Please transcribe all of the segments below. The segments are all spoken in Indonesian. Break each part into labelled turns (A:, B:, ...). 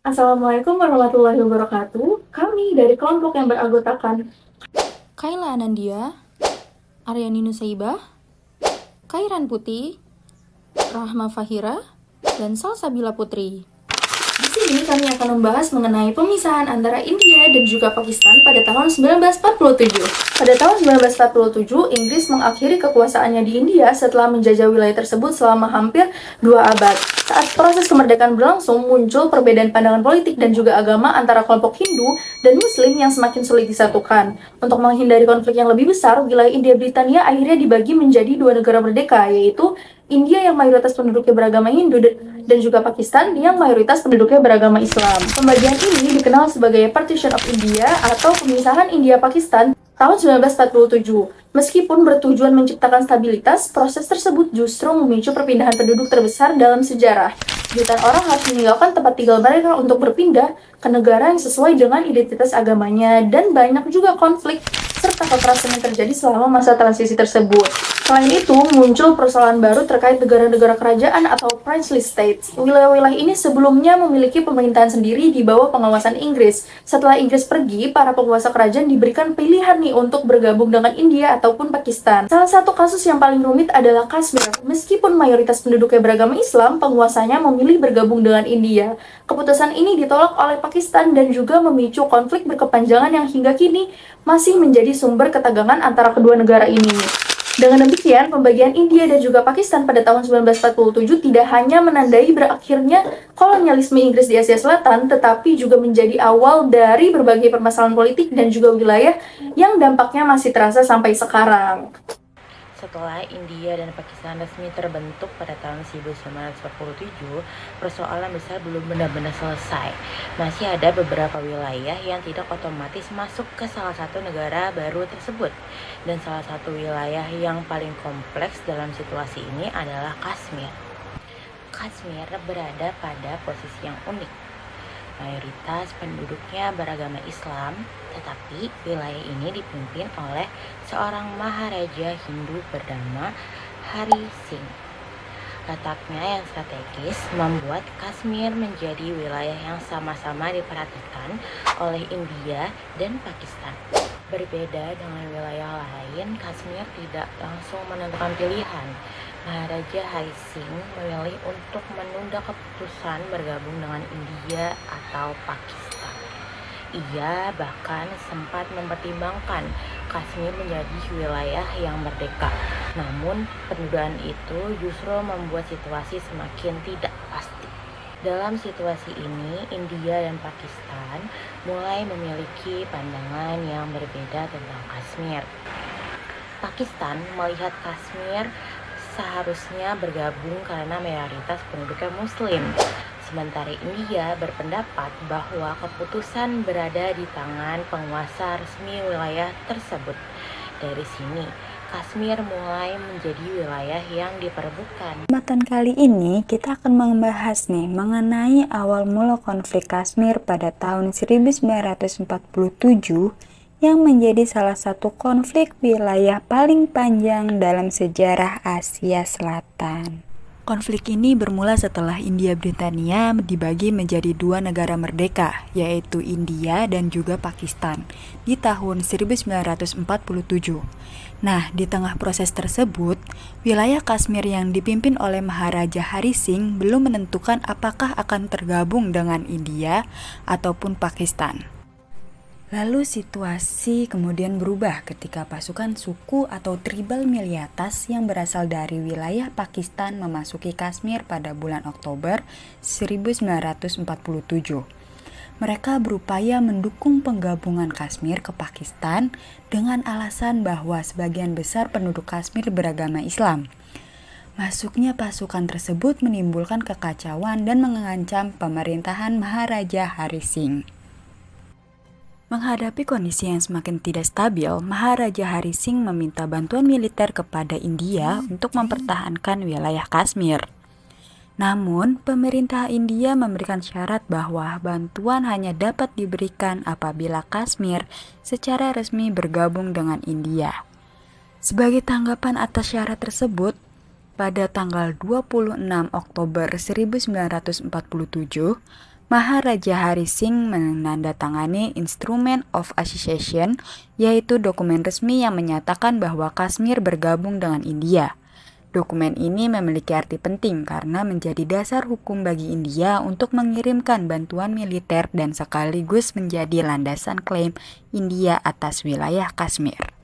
A: Assalamualaikum warahmatullahi wabarakatuh. Kami dari kelompok yang beranggotakan
B: Kaila Anandia, Aryani Nusaibah, Kairan Putih, Rahma Fahira, dan Salsabila Putri.
A: di sini kami akan membahas mengenai pemisahan antara India dan juga Pakistan pada tahun 1947. Pada tahun 1947, Inggris mengakhiri kekuasaannya di India setelah menjajah wilayah tersebut selama hampir 2 abad. Saat proses kemerdekaan berlangsung, muncul perbedaan pandangan politik dan juga agama antara kelompok Hindu dan Muslim yang semakin sulit disatukan. Untuk menghindari konflik yang lebih besar, wilayah India Britania akhirnya dibagi menjadi 2 negara merdeka, yaitu India yang mayoritas penduduknya beragama Hindu dan juga Pakistan yang mayoritas penduduknya beragama Islam. Pembagian ini dikenal sebagai Partition of India atau pemisahan India-Pakistan tahun 1947. Meskipun bertujuan menciptakan stabilitas, proses tersebut justru memicu perpindahan penduduk terbesar dalam sejarah. Jutaan orang harus meninggalkan tempat tinggal mereka untuk berpindah ke negara yang sesuai dengan identitas agamanya, dan banyak juga konflik serta kekerasan yang terjadi selama masa transisi tersebut. Selain itu, muncul persoalan baru terkait negara-negara kerajaan atau princely states. Wilayah-wilayah ini sebelumnya memiliki pemerintahan sendiri di bawah pengawasan Inggris. Setelah Inggris pergi, para penguasa kerajaan diberikan pilihan nih untuk bergabung dengan India ataupun Pakistan. Salah satu kasus yang paling rumit adalah Kashmir. Meskipun mayoritas penduduknya beragama Islam, penguasanya memilih bergabung dengan India. Keputusan ini ditolak oleh Pakistan dan juga memicu konflik berkepanjangan yang hingga kini masih menjadi sumber ketegangan antara kedua negara ini. Dengan demikian, pembagian India dan juga Pakistan pada tahun 1947 tidak hanya menandai berakhirnya kolonialisme Inggris di Asia Selatan, tetapi juga menjadi awal dari berbagai permasalahan politik dan juga wilayah yang dampaknya masih terasa sampai sekarang.
C: Setelah India dan Pakistan resmi terbentuk pada tahun 1947, persoalan besar belum benar-benar selesai. Masih ada beberapa wilayah yang tidak otomatis masuk ke salah satu negara baru tersebut. Dan salah satu wilayah yang paling kompleks dalam situasi ini adalah Kashmir. Kashmir berada pada posisi yang unik. Mayoritas penduduknya beragama Islam, tetapi wilayah ini dipimpin oleh seorang maharaja Hindu bernama Hari Singh. Letaknya yang strategis membuat Kashmir menjadi wilayah yang sama-sama diperhatikan oleh India dan Pakistan. Berbeda dengan wilayah lain, Kashmir tidak langsung menentukan pilihan. Maharaja Hari Singh memilih untuk menunda keputusan bergabung dengan India atau Pakistan. Ia bahkan sempat mempertimbangkan Kashmir menjadi wilayah yang merdeka. Namun, penundaan itu justru membuat situasi semakin tidak pasti. Dalam situasi ini, India dan Pakistan mulai memiliki pandangan yang berbeda tentang Kashmir. Pakistan melihat Kashmir seharusnya bergabung karena mayoritas penduduknya Muslim. Sementara India berpendapat bahwa keputusan berada di tangan penguasa resmi wilayah tersebut. Dari sini, Kashmir mulai menjadi wilayah yang diperebutkan.
D: Kesempatan kali ini kita akan membahas mengenai awal mula konflik Kashmir pada tahun 1947 yang menjadi salah satu konflik wilayah paling panjang dalam sejarah Asia Selatan. Konflik ini bermula setelah India Britania dibagi menjadi 2 negara merdeka, yaitu India dan juga Pakistan, di tahun 1947. Nah, di tengah proses tersebut, wilayah Kashmir yang dipimpin oleh Maharaja Hari Singh belum menentukan apakah akan tergabung dengan India ataupun Pakistan. Lalu situasi kemudian berubah ketika pasukan suku atau tribal Miliatas yang berasal dari wilayah Pakistan memasuki Kashmir pada bulan Oktober 1947. Mereka berupaya mendukung penggabungan Kashmir ke Pakistan dengan alasan bahwa sebagian besar penduduk Kashmir beragama Islam. Masuknya pasukan tersebut menimbulkan kekacauan dan mengancam pemerintahan Maharaja Hari Singh. Menghadapi kondisi yang semakin tidak stabil, Maharaja Hari Singh meminta bantuan militer kepada India untuk mempertahankan wilayah Kashmir. Namun, pemerintah India memberikan syarat bahwa bantuan hanya dapat diberikan apabila Kashmir secara resmi bergabung dengan India. Sebagai tanggapan atas syarat tersebut, pada tanggal 26 Oktober 1947, Maharaja Hari Singh menandatangani Instrument of Association, yaitu dokumen resmi yang menyatakan bahwa Kashmir bergabung dengan India. Dokumen ini memiliki arti penting karena menjadi dasar hukum bagi India untuk mengirimkan bantuan militer dan sekaligus menjadi landasan klaim India atas wilayah Kashmir.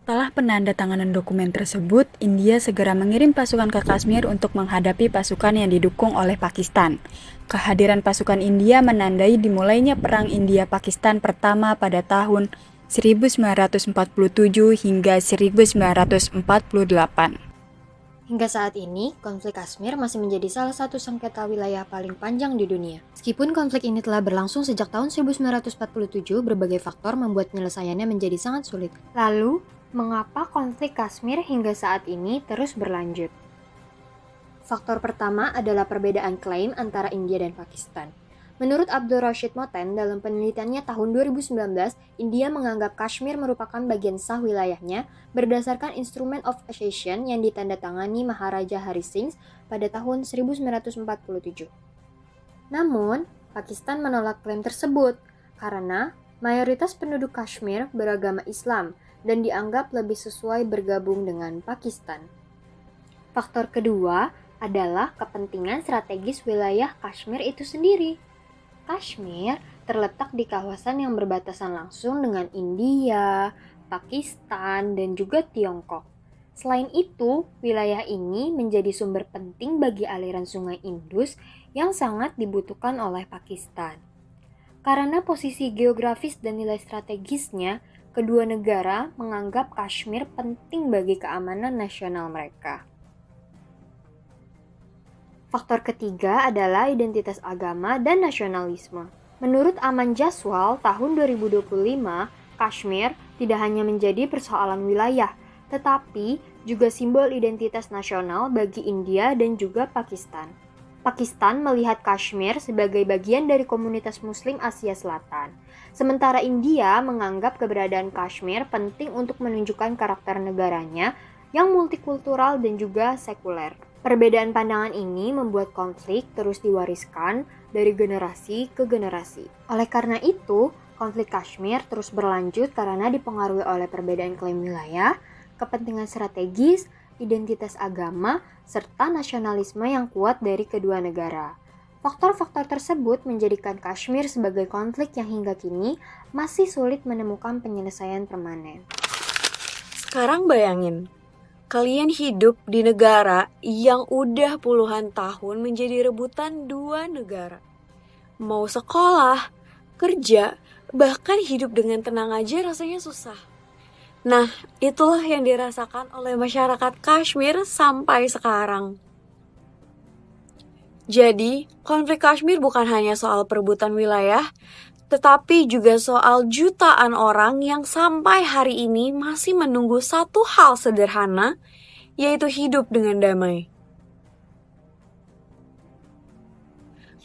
D: Setelah penandatanganan dokumen tersebut, India segera mengirim pasukan ke Kashmir untuk menghadapi pasukan yang didukung oleh Pakistan. Kehadiran pasukan India menandai dimulainya Perang India-Pakistan pertama pada tahun 1947 hingga 1948.
E: Hingga saat ini, konflik Kashmir masih menjadi salah satu sengketa wilayah paling panjang di dunia. Meskipun konflik ini telah berlangsung sejak tahun 1947, berbagai faktor membuat penyelesaiannya menjadi sangat sulit. Lalu, mengapa konflik Kashmir hingga saat ini terus berlanjut? Faktor pertama adalah perbedaan klaim antara India dan Pakistan. Menurut Abdul Rashid Moten, dalam penelitiannya tahun 2019, India menganggap Kashmir merupakan bagian sah wilayahnya berdasarkan Instrument of Association yang ditandatangani Maharaja Hari Singh pada tahun 1947. Namun, Pakistan menolak klaim tersebut karena mayoritas penduduk Kashmir beragama Islam dan dianggap lebih sesuai bergabung dengan Pakistan. Faktor kedua adalah kepentingan strategis wilayah Kashmir itu sendiri. Kashmir terletak di kawasan yang berbatasan langsung dengan India, Pakistan, dan juga Tiongkok. Selain itu, wilayah ini menjadi sumber penting bagi aliran sungai Indus yang sangat dibutuhkan oleh Pakistan. Karena posisi geografis dan nilai strategisnya, kedua negara menganggap Kashmir penting bagi keamanan nasional mereka. Faktor ketiga adalah identitas agama dan nasionalisme. Menurut Aman Jaswal tahun 2025, Kashmir tidak hanya menjadi persoalan wilayah, tetapi juga simbol identitas nasional bagi India dan juga Pakistan. Pakistan melihat Kashmir sebagai bagian dari komunitas Muslim Asia Selatan. Sementara India menganggap keberadaan Kashmir penting untuk menunjukkan karakter negaranya yang multikultural dan juga sekuler. Perbedaan pandangan ini membuat konflik terus diwariskan dari generasi ke generasi. Oleh karena itu, konflik Kashmir terus berlanjut karena dipengaruhi oleh perbedaan klaim wilayah, kepentingan strategis, identitas agama, serta nasionalisme yang kuat dari kedua negara. Faktor-faktor tersebut menjadikan Kashmir sebagai konflik yang hingga kini masih sulit menemukan penyelesaian permanen.
F: Sekarang bayangin, kalian hidup di negara yang udah puluhan tahun menjadi rebutan dua negara. Mau sekolah, kerja, bahkan hidup dengan tenang aja rasanya susah. Nah, itulah yang dirasakan oleh masyarakat Kashmir sampai sekarang. Jadi, konflik Kashmir bukan hanya soal perebutan wilayah, tetapi juga soal jutaan orang yang sampai hari ini masih menunggu satu hal sederhana, yaitu hidup dengan damai.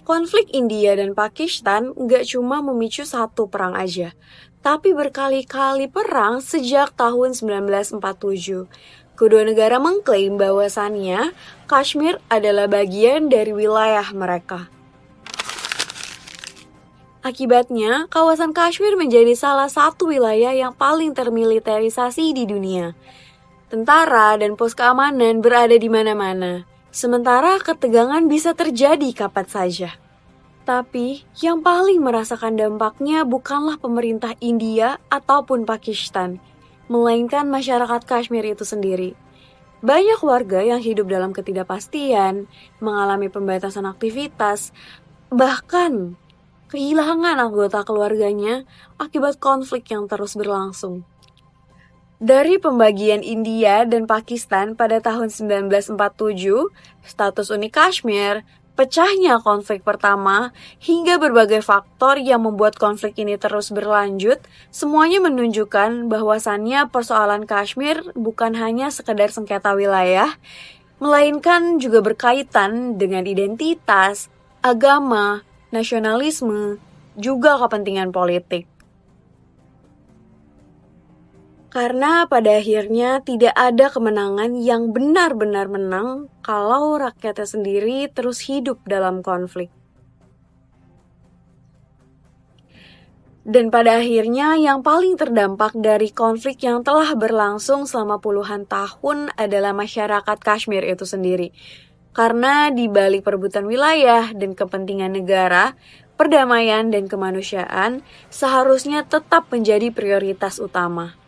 F: Konflik India dan Pakistan gak cuma memicu satu perang aja, tapi berkali-kali perang sejak tahun 1947. Kedua negara mengklaim bahwasannya Kashmir adalah bagian dari wilayah mereka. Akibatnya, kawasan Kashmir menjadi salah satu wilayah yang paling termiliterisasi di dunia. Tentara dan pos keamanan berada di mana-mana, sementara ketegangan bisa terjadi kapan saja. Tapi, yang paling merasakan dampaknya bukanlah pemerintah India ataupun Pakistan, melainkan masyarakat Kashmir itu sendiri. Banyak warga yang hidup dalam ketidakpastian, mengalami pembatasan aktivitas, bahkan kehilangan anggota keluarganya akibat konflik yang terus berlangsung. Dari pembagian India dan Pakistan pada tahun 1947, status unik Kashmir, pecahnya konflik pertama, hingga berbagai faktor yang membuat konflik ini terus berlanjut, semuanya menunjukkan bahwasannya persoalan Kashmir bukan hanya sekedar sengketa wilayah, melainkan juga berkaitan dengan identitas, agama, nasionalisme, juga kepentingan politik. Karena pada akhirnya tidak ada kemenangan yang benar-benar menang kalau rakyatnya sendiri terus hidup dalam konflik. Dan pada akhirnya yang paling terdampak dari konflik yang telah berlangsung selama puluhan tahun adalah masyarakat Kashmir itu sendiri. Karena di balik perebutan wilayah dan kepentingan negara, perdamaian dan kemanusiaan seharusnya tetap menjadi prioritas utama.